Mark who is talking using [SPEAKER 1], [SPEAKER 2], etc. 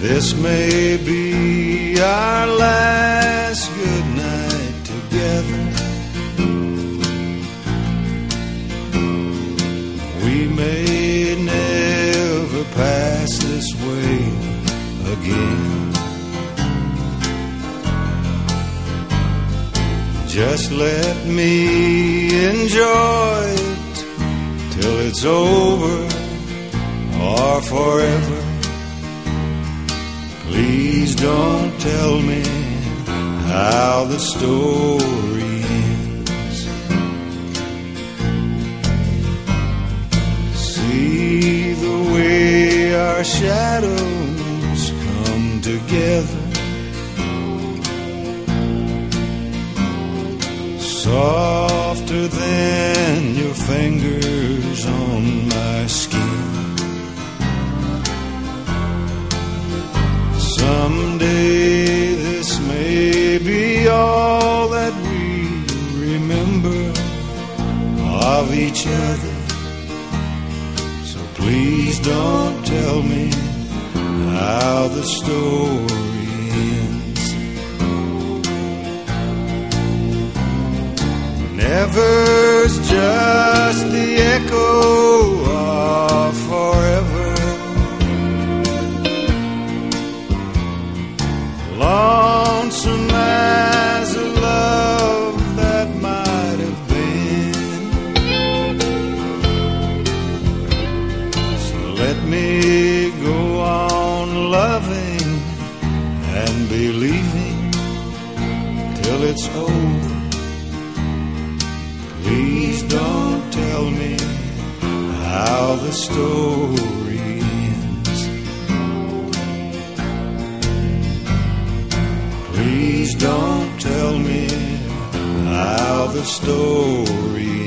[SPEAKER 1] This may be our last good night together. We may never pass this way again. Just let me enjoy it till it's over or forever. Please don't tell me how the story ends. See the way our shadows come together, softer than your fingers on my skin. Someday this may be all that we remember of each other. So please don't tell me how the story ends. Never's just the echo of forever. Lonesome as a love that might have been. So let me go on loving and believing till it's over. Please don't tell me how the story ends. Please don't tell me how the story ends.